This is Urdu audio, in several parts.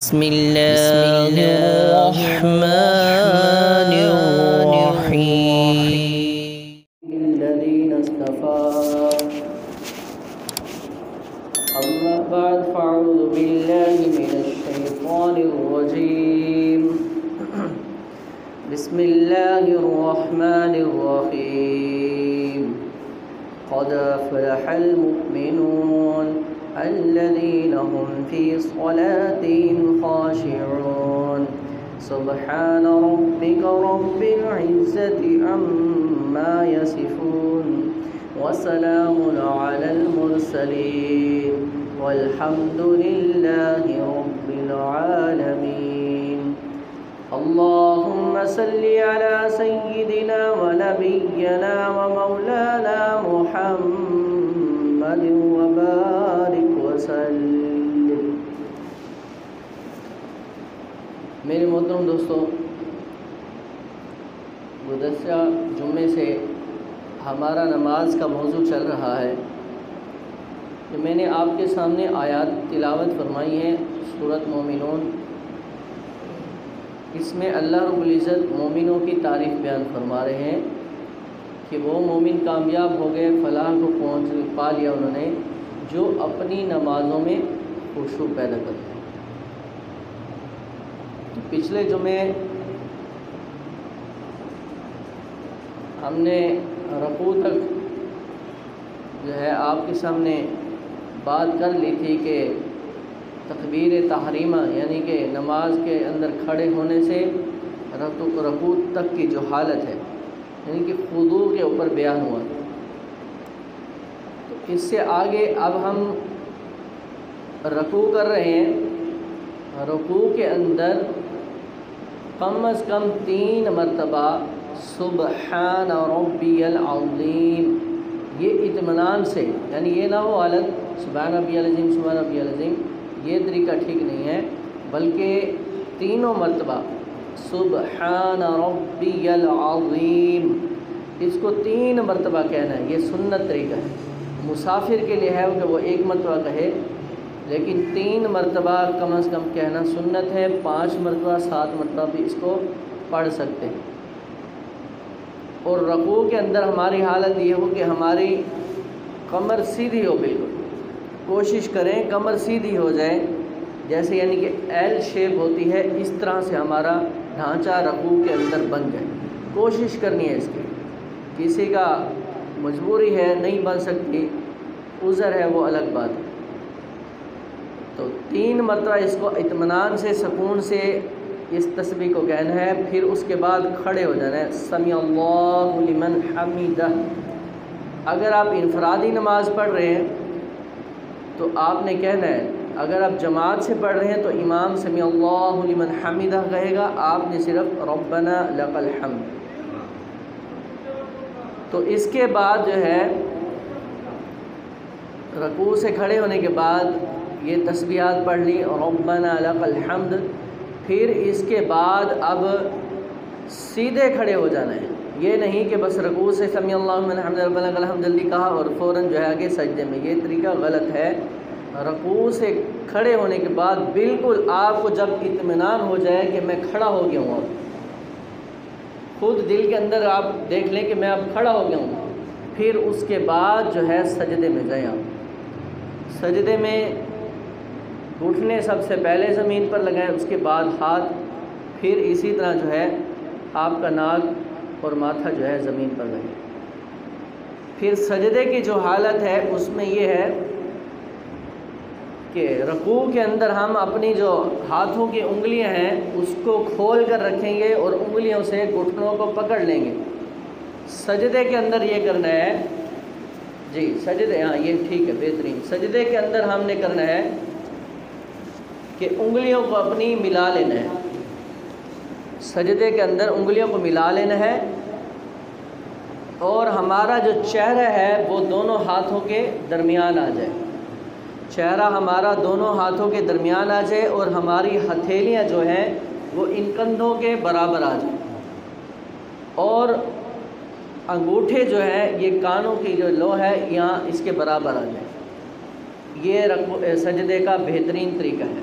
بسم الله الرحمن الرحيم الذين اصطفى أما بعد فأعوذ بالله من الشيطان الرجيم بسم الله الرحمن الرحيم قد أفلح المؤمنون الذين هم في صلاتهم خاشعون سبحان ربك رب العزة عما يصفون وسلام على المرسلين والحمد لله رب العالمين اللهم صل على سيدنا ونبينا ومولانا محمد وبارك وسلم۔ میرے محترم دوستو، گزشتہ جمعے سے ہمارا نماز کا موضوع چل رہا ہے کہ میں نے آپ کے سامنے آیات تلاوت فرمائی ہیں سورۃ مومنون۔ اس میں اللہ رب العزت مومنوں کی تعریف بیان فرما رہے ہیں کہ وہ مومن کامیاب ہو گئے، فلاح کو پا لیا انہوں نے، جو اپنی نمازوں میں خشوع پیدا کرتے ہیں۔ پچھلے جمعے ہم نے رکوع تک جو ہے آپ کے سامنے بات کر لی تھی کہ تکبیر تحریمہ یعنی کہ نماز کے اندر کھڑے ہونے سے رکوع تک کی جو حالت ہے یعنی کہ خضوع کے اوپر بیان ہوا۔ تو اس سے آگے اب ہم رکوع کر رہے ہیں۔ رکوع کے اندر کم از کم 3 مرتبہ سبحان ربی العظیم، یہ اطمینان سے، یعنی یہ نہ ہو حالت سبحان ربی العظیم سبحان ربی العظیم، یہ طریقہ ٹھیک نہیں ہے، بلکہ 3 مرتبہ سبحان ربی العظیم، اس کو 3 مرتبہ کہنا ہے۔ یہ سنت طریقہ ہے۔ مسافر کے لیے ہے کہ وہ 1 مرتبہ کہے، لیکن 3 مرتبہ کم از کم کہنا سنت ہے۔ 5 مرتبہ 7 مرتبہ بھی اس کو پڑھ سکتے ہیں۔ اور رکوع کے اندر ہماری حالت یہ ہو کہ ہماری کمر سیدھی ہو، بالکل کوشش کریں کمر سیدھی ہو جائے، جیسے یعنی کہ ایل شیپ ہوتی ہے، اس طرح سے ہمارا ڈھانچہ رکوع کے اندر بن جائے۔ کوشش کرنی ہے اس کی، کسی کا مجبوری ہے نہیں بن سکتی، عذر ہے، وہ الگ بات ہے۔ تو 3 مرتبہ اس کو اطمینان سے سکون سے اس تسبیح کو کہنا ہے، پھر اس کے بعد کھڑے ہو جانا ہے، سمیع اللہ لمن حمیدہ۔ اگر آپ انفرادی نماز پڑھ رہے ہیں تو آپ نے کہنا ہے، اگر آپ جماعت سے پڑھ رہے ہیں تو امام سمیع اللہ لمن حمیدہ کہے گا، آپ نے صرف ربنا لک الحمد۔ تو اس کے بعد جو ہے رکوع سے کھڑے ہونے کے بعد یہ تسبیحات پڑھ لی، ربنا لک الحمد، پھر اس کے بعد اب سیدھے کھڑے ہو جانا ہے۔ یہ نہیں کہ بس رکوع سے سمیع اللہ لمن حمدہ ربنا لک الحمد جلدی کہا اور فوراً جو ہے آگے سجدے میں، یہ طریقہ غلط ہے۔ رکوع سے کھڑے ہونے کے بعد بالکل آپ کو جب اطمینان ہو جائے کہ میں کھڑا ہو گیا ہوں، اب خود دل کے اندر آپ دیکھ لیں کہ میں اب کھڑا ہو گیا ہوں، پھر اس کے بعد جو ہے سجدے میں جائیں۔ آپ سجدے میں گھٹنے سب سے پہلے زمین پر لگائیں، اس کے بعد ہاتھ، پھر اسی طرح جو ہے آپ کا ناک اور ماتھا جو ہے زمین پر لگائیں۔ پھر سجدے کی جو حالت ہے اس میں یہ ہے کہ رکوع کے اندر ہم اپنی جو ہاتھوں کی انگلیاں ہیں اس کو کھول کر رکھیں گے اور انگلیوں سے گھٹنوں کو پکڑ لیں گے۔ سجدے کے اندر یہ کرنا ہے، جی سجدے، ہاں یہ ٹھیک ہے، بہترین۔ سجدے کے اندر ہم نے کرنا ہے کہ انگلیوں کو اپنی ملا لینا ہے، سجدے کے اندر انگلیوں کو ملا لینا ہے، اور ہمارا جو چہرہ ہے وہ دونوں ہاتھوں کے درمیان آ جائے، چہرہ ہمارا دونوں ہاتھوں کے درمیان آ جائے، اور ہماری ہتھیلیاں جو ہیں وہ ان کندھوں کے برابر آ جائیں، اور انگوٹھے جو ہیں یہ کانوں کی جو لو ہے یہاں اس کے برابر آ جائیں۔ یہ سجدے کا بہترین طریقہ ہے۔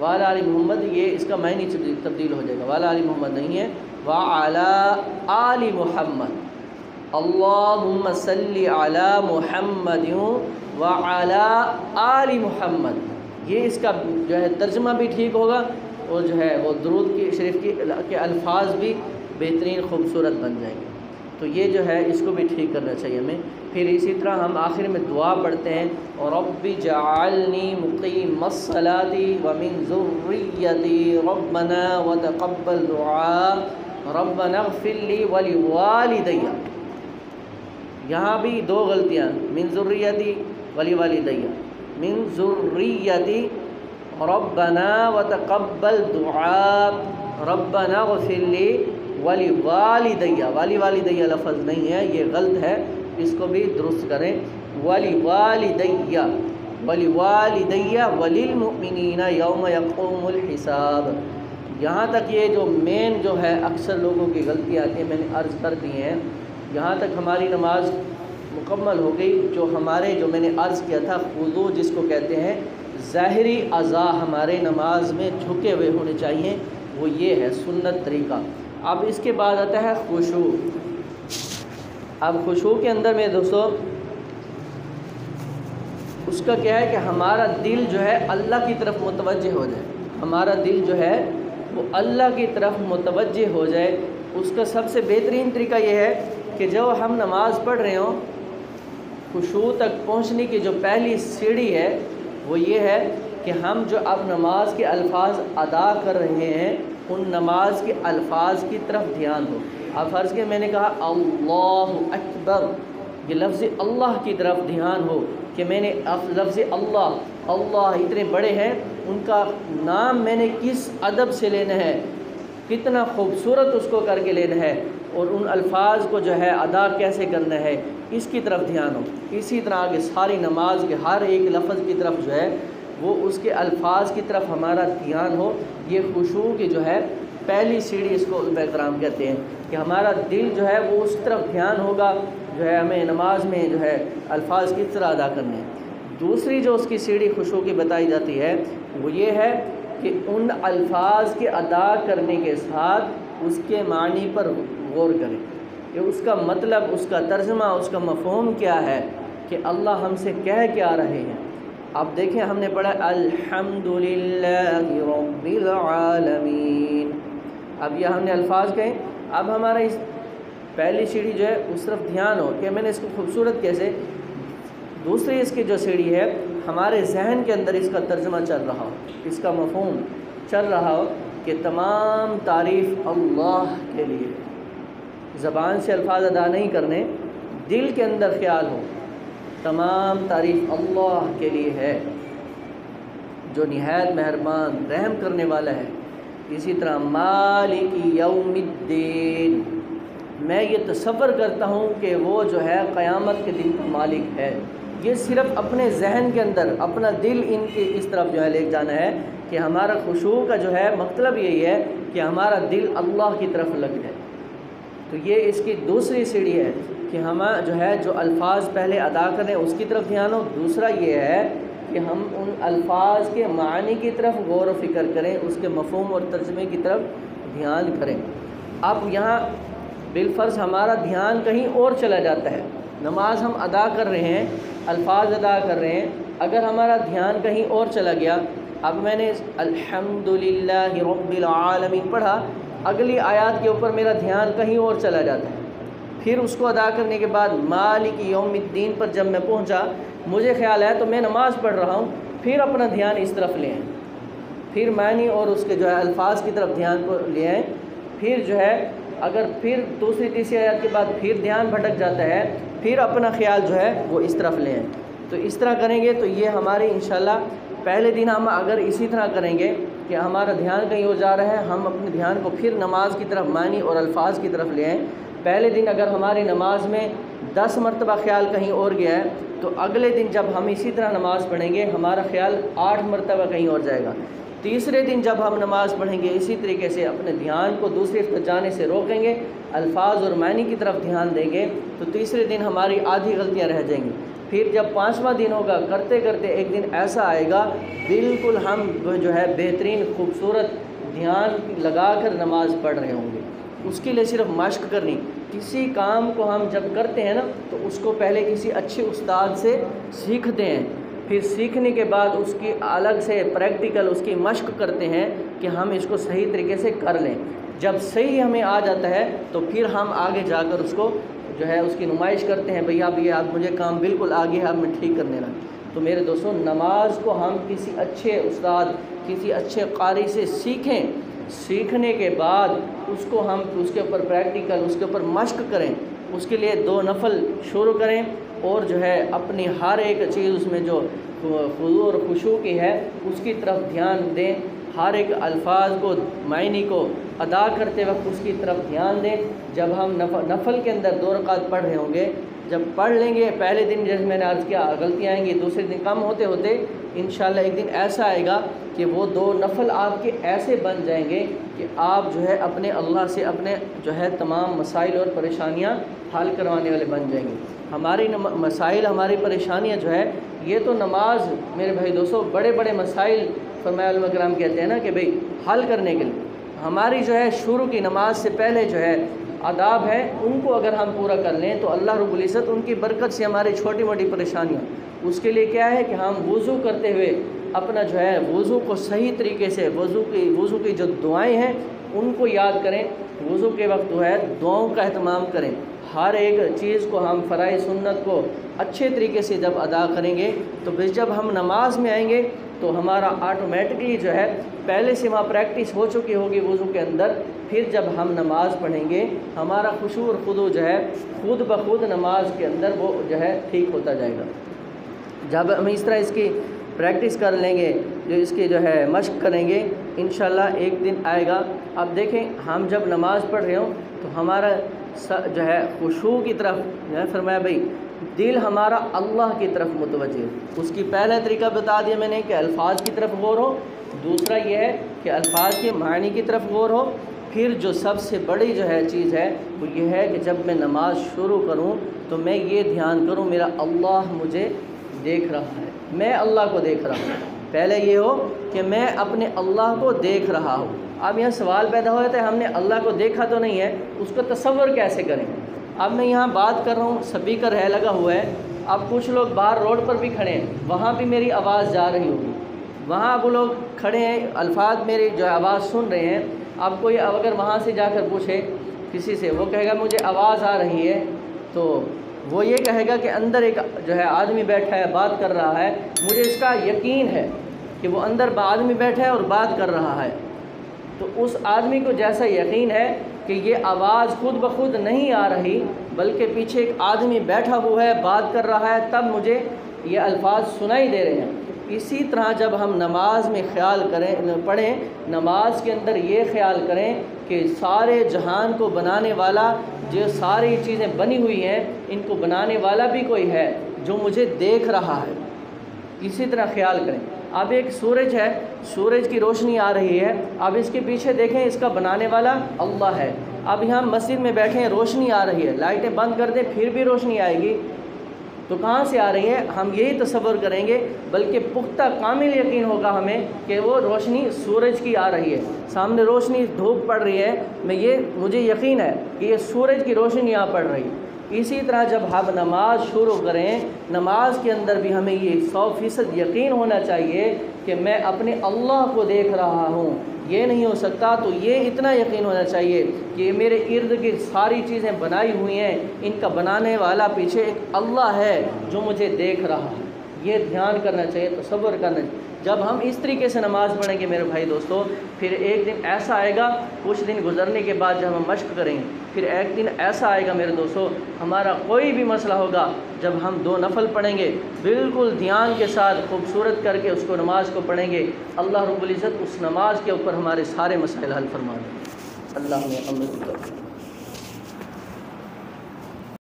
وعلی آل محمد یہ اس کا معنی تبدیل ہو جائے گا، وعلی آل محمد نہیں ہے، وعلی آل محمد، اللہم صلی علی محمد وعلی آل محمد، یہ اس کا جو ہے ترجمہ بھی ٹھیک ہوگا، اور جو ہے وہ درود کی شریف کے الفاظ بھی بہترین خوبصورت بن جائیں گے۔ تو یہ جو ہے اس کو بھی ٹھیک کرنا چاہیے ہمیں۔ پھر اسی طرح ہم آخر میں دعا پڑھتے ہیں، رب جعلنی مقیم الصلاۃ ومن ذریتی ربنا وتقبل دعاء ربنا اغفر لی ولوالدی۔ یہاں بھی دو غلطیاں، من ذریتی ولوالدی، من ذریتی ربنا وتقبل دعاء ربنا اغفر لی ولوالدی، والدی لفظ نہیں ہے، یہ غلط ہے، اس کو بھی درست کریں، ولوالدی وللمؤمنین یوم یقوم الحساب۔ یہاں تک یہ جو مین جو ہے اکثر لوگوں کی غلطیاں آتی ہیں میں نے عرض کر دی ہیں، یہاں تک ہماری نماز مکمل ہو گئی۔ جو میں نے عرض کیا تھا خضوع جس کو کہتے ہیں، ظاہری اعضاء ہمارے نماز میں جھکے ہوئے ہونے چاہیے، وہ یہ ہے سنت طریقہ۔ اب اس کے بعد آتا ہے خشوع۔ اب خشوع کے اندر میں دوستو اس کا کیا ہے کہ ہمارا دل جو ہے اللہ کی طرف متوجہ ہو جائے، ہمارا دل جو ہے وہ اللہ کی طرف متوجہ ہو جائے۔ اس کا سب سے بہترین طریقہ یہ ہے کہ جب ہم نماز پڑھ رہے ہوں، خشوع تک پہنچنے کی جو پہلی سیڑھی ہے وہ یہ ہے کہ ہم جو اب نماز کے الفاظ ادا کر رہے ہیں ان نماز کے الفاظ کی طرف دھیان ہو۔ اب فرض کے میں نے کہا اللہ اکبر، یہ لفظ اللہ کی طرف دھیان ہو کہ میں نے لفظ اللہ اتنے بڑے ہیں، ان کا نام میں نے کس ادب سے لینا ہے، کتنا خوبصورت اس کو کر کے لینا ہے، اور ان الفاظ کو جو ہے ادا کیسے کرنا ہے، اس کی طرف دھیان ہو۔ اسی طرح آگے ساری نماز کے ہر ایک لفظ کی طرف جو ہے وہ اس کے الفاظ کی طرف ہمارا دھیان ہو۔ یہ خشوع کی جو ہے پہلی سیڑھی اس کو علماء کرام کہتے ہیں کہ ہمارا دل جو ہے وہ اس طرف دھیان ہوگا، جو ہے ہمیں نماز میں جو ہے الفاظ کس طرح ادا کرنے ہیں۔ دوسری جو اس کی سیڑھی خشوع کی بتائی جاتی ہے وہ یہ ہے کہ ان الفاظ کے ادا کرنے کے ساتھ اس کے معنی پر غور کریں کہ اس کا مطلب، اس کا ترجمہ، اس کا مفہوم کیا ہے، کہ اللہ ہم سے کہہ کیا رہے ہیں۔ اب دیکھیں ہم نے پڑھا الحمدللہ رب العالمین، اب یہ ہم نے الفاظ کہیں، اب ہمارا اس پہلی سیڑھی جو ہے اس طرف دھیان ہو کہ میں نے اس کو خوبصورت کیسے۔ دوسری اس کی جو سیڑھی ہے ہمارے ذہن کے اندر اس کا ترجمہ چل رہا ہو، اس کا مفہوم چل رہا ہو کہ تمام تعریف اللہ کے لیے، زبان سے الفاظ ادا نہیں کرنے، دل کے اندر خیال ہو تمام تعریف اللہ کے لیے ہے جو نہایت مہربان رحم کرنے والا ہے۔ اسی طرح مالک یوم الدین، میں یہ تصور کرتا ہوں کہ وہ جو ہے قیامت کے دن کا مالک ہے۔ یہ صرف اپنے ذہن کے اندر اپنا دل ان کے اس طرف جو ہے لے جانا ہے کہ ہمارا خشوع کا جو ہے مطلب یہی ہے کہ ہمارا دل اللہ کی طرف لگ جائے۔ تو یہ اس کی دوسری سیڑھی ہے کہ ہم جو ہے جو الفاظ پہلے ادا کریں اس کی طرف دھیان ہو۔ دوسرا یہ ہے کہ ہم ان الفاظ کے معنی کی طرف غور و فکر کریں، اس کے مفہوم اور ترجمے کی طرف دھیان کریں۔ اب یہاں بالفرض ہمارا دھیان کہیں اور چلا جاتا ہے، نماز ہم ادا کر رہے ہیں، الفاظ ادا کر رہے ہیں، اگر ہمارا دھیان کہیں اور چلا گیا، اب میں نے الحمدللہ رب العالمین پڑھا، اگلی آیات کے اوپر میرا دھیان کہیں اور چلا جاتا ہے، پھر اس کو ادا کرنے کے بعد مالک یوم الدین پر جب میں پہنچا، مجھے خیال ہے تو میں نماز پڑھ رہا ہوں، پھر اپنا دھیان اس طرف لے آئیں، پھر معنی اور اس کے جو ہے الفاظ کی طرف دھیان کو لے آئیں، پھر جو ہے اگر پھر دوسری تیسری آیات کے بعد پھر دھیان بھٹک جاتا ہے، پھر اپنا خیال جو ہے وہ اس طرف لے آئیں۔ تو اس طرح کریں گے تو یہ ہماری انشاءاللہ پہلے دن ہم اگر اسی طرح کریں گے کہ ہمارا دھیان کہیں اور جا رہا ہے، ہم اپنے دھیان کو پھر نماز کی طرف معنی اور الفاظ کی طرف لے آئیں۔ پہلے دن اگر ہماری نماز میں 10 مرتبہ خیال کہیں اور گیا ہے تو اگلے دن جب ہم اسی طرح نماز پڑھیں گے ہمارا خیال 8 مرتبہ کہیں اور جائے گا۔ تیسرے دن جب ہم نماز پڑھیں گے اسی طریقے سے اپنے دھیان کو دوسری طرف جانے سے روکیں گے، الفاظ اور معنی کی طرف دھیان دیں گے، تو تیسرے دن ہماری آدھی غلطیاں رہ جائیں گی۔ پھر جب 5واں دن ہوگا کرتے کرتے ایک دن ایسا آئے گا بالکل ہم جو ہے بہترین خوبصورت دھیان لگا کر نماز پڑھ رہے ہوں گے۔ اس کے لیے صرف مشق کرنی، کسی کام کو ہم جب کرتے ہیں نا تو اس کو پہلے کسی اچھے استاد سے سیکھتے ہیں، پھر سیکھنے کے بعد اس کی الگ سے پریکٹیکل اس کی مشق کرتے ہیں کہ ہم اس کو صحیح طریقے سے کر لیں۔ جب صحیح ہمیں آ جاتا ہے تو پھر ہم آگے جا کر اس کو جو ہے اس کی نمائش کرتے ہیں، بھئی اب یہ اب مجھے کام بالکل آگے ہے، اب میں ٹھیک کرنے لگا۔ تو میرے دوستوں، نماز کو ہم کسی اچھے استاد کسی اچھے قاری سے سیکھیں، سیکھنے کے بعد اس کو ہم اس کے اوپر پریکٹیکل اس کے اوپر مشق کریں، اس کے لیے 2 نفل شروع کریں اور جو ہے اپنی ہر ایک چیز اس میں جو خضوع اور خشوع کی ہے اس کی طرف دھیان دیں، ہر ایک الفاظ کو معنی کو ادا کرتے وقت اس کی طرف دھیان دیں۔ جب ہم نفل کے اندر 2 رکعت پڑھ رہے ہوں گے، جب پڑھ لیں گے پہلے دن جیسے میں نے عرض کیا غلطیاں آئیں گی، دوسرے دن کم ہوتے ہوتے انشاءاللہ ایک دن ایسا آئے گا کہ وہ 2 نفل آپ کے ایسے بن جائیں گے کہ آپ جو ہے اپنے اللہ سے اپنے جو ہے تمام مسائل اور پریشانیاں حل کروانے والے بن جائیں گے۔ ہماری مسائل ہماری پریشانیاں جو ہے یہ تو نماز میرے بھائی دوستوں بڑے بڑے مسائل فرمایا علماء کرام کہتے ہیں نا کہ بھئی حل کرنے کے لیے ہماری جو ہے شروع کی نماز سے پہلے جو ہے آداب ہیں، ان کو اگر ہم پورا کر لیں تو اللہ رب العزت ان کی برکت سے ہماری چھوٹی موٹی پریشانیاں، اس کے لیے کیا ہے کہ ہم وضو کرتے ہوئے اپنا جو ہے وضو کو صحیح طریقے سے وضو کی جو دعائیں ہیں ان کو یاد کریں، وضو کے وقت جو ہے دعاؤں کا اہتمام کریں، ہر ایک چیز کو ہم فرائض سنت کو اچھے طریقے سے جب ادا کریں گے تو پھر جب ہم نماز میں آئیں گے تو ہمارا آٹومیٹکلی جو ہے پہلے سے وہاں پریکٹس ہو چکی ہوگی وضو کے اندر، پھر جب ہم نماز پڑھیں گے ہمارا خشوع اور خضوع جو ہے خود بخود نماز کے اندر وہ جو ہے ٹھیک ہوتا جائے گا۔ جب ہم اس طرح اس کی پریکٹس کر لیں گے، جو اس کی جو ہے مشق کریں گے، انشاءاللہ ایک دن آئے گا۔ اب دیکھیں ہم جب نماز پڑھ رہے ہوں تو ہمارا جو ہے خشوع کی طرف جو ہے فرمایا بھئی دل ہمارا اللہ کی طرف متوجہ، اس کی پہلا طریقہ بتا دیا میں نے کہ الفاظ کی طرف غور ہو، دوسرا یہ ہے کہ الفاظ کے معنی کی طرف غور ہو، پھر جو سب سے بڑی جو ہے چیز ہے وہ یہ ہے کہ جب میں نماز شروع کروں تو میں یہ دھیان کروں میرا اللہ مجھے دیکھ رہا ہے، میں اللہ کو دیکھ رہا ہوں۔ پہلے یہ ہو کہ میں اپنے اللہ کو دیکھ رہا ہوں۔ اب یہاں سوال پیدا ہو جاتا ہے ہم نے اللہ کو دیکھا تو نہیں ہے، اس کو تصور کیسے کریں؟ اب میں یہاں بات کر رہا ہوں، سپیکر ہے لگا ہوا ہے، اب کچھ لوگ باہر روڈ پر بھی کھڑے ہیں، وہاں بھی میری آواز جا رہی ہوگی، وہاں اب لوگ کھڑے ہیں الفاظ میری جو آواز سن رہے ہیں۔ اب کوئی اگر وہاں سے جا کر پوچھے کسی سے، وہ کہے گا مجھے آواز آ رہی ہے، تو وہ یہ کہے گا کہ اندر ایک جو ہے آدمی بیٹھا ہے بات کر رہا ہے، مجھے اس کا یقین ہے کہ وہ اندر آدمی بیٹھا ہے اور بات کر رہا ہے۔ تو اس آدمی کو جیسا یقین ہے کہ یہ آواز خود بخود نہیں آ رہی بلکہ پیچھے ایک آدمی بیٹھا ہوا ہے بات کر رہا ہے، تب مجھے یہ الفاظ سنائی دے رہے ہیں۔ اسی طرح جب ہم نماز میں خیال پڑھیں، نماز کے اندر یہ خیال کریں کہ سارے جہان کو بنانے والا، جو ساری چیزیں بنی ہوئی ہیں ان کو بنانے والا بھی کوئی ہے جو مجھے دیکھ رہا ہے، اسی طرح خیال کریں۔ اب ایک سورج ہے، سورج کی روشنی آ رہی ہے، اب اس کے پیچھے دیکھیں اس کا بنانے والا اللہ ہے۔ اب یہاں مسجد میں بیٹھے ہیں، روشنی آ رہی ہے، لائٹیں بند کر دیں پھر بھی روشنی آئے گی، تو کہاں سے آ رہی ہے؟ ہم یہی تصور کریں گے، بلکہ پختہ کامل یقین ہوگا ہمیں کہ وہ روشنی سورج کی آ رہی ہے، سامنے روشنی دھوپ پڑ رہی ہے، مجھے یقین ہے کہ یہ سورج کی روشنی یہاں پڑ رہی ہے۔ اسی طرح جب ہم نماز شروع کریں، نماز کے اندر بھی ہمیں یہ 100% یقین ہونا چاہیے کہ میں اپنے اللہ کو دیکھ رہا ہوں۔ یہ نہیں ہو سکتا تو یہ اتنا یقین ہونا چاہیے کہ میرے ارد گرد ساری چیزیں بنائی ہوئی ہیں، ان کا بنانے والا پیچھے ایک اللہ ہے جو مجھے دیکھ رہا ہے۔ یہ دھیان کرنا چاہیے، تصور کرنا چاہیے۔ جب ہم اس طریقے سے نماز پڑھیں گے میرے بھائی دوستو، پھر ایک دن ایسا آئے گا، کچھ دن گزرنے کے بعد جب ہم مشق کریں گے، پھر ایک دن ایسا آئے گا میرے دوستو، ہمارا کوئی بھی مسئلہ ہوگا جب ہم 2 نفل پڑھیں گے بالکل دھیان کے ساتھ خوبصورت کر کے اس کو نماز کو پڑھیں گے، اللہ رب العزت اس نماز کے اوپر ہمارے سارے مسائل حل فرما دیں۔ اللہ نے عمل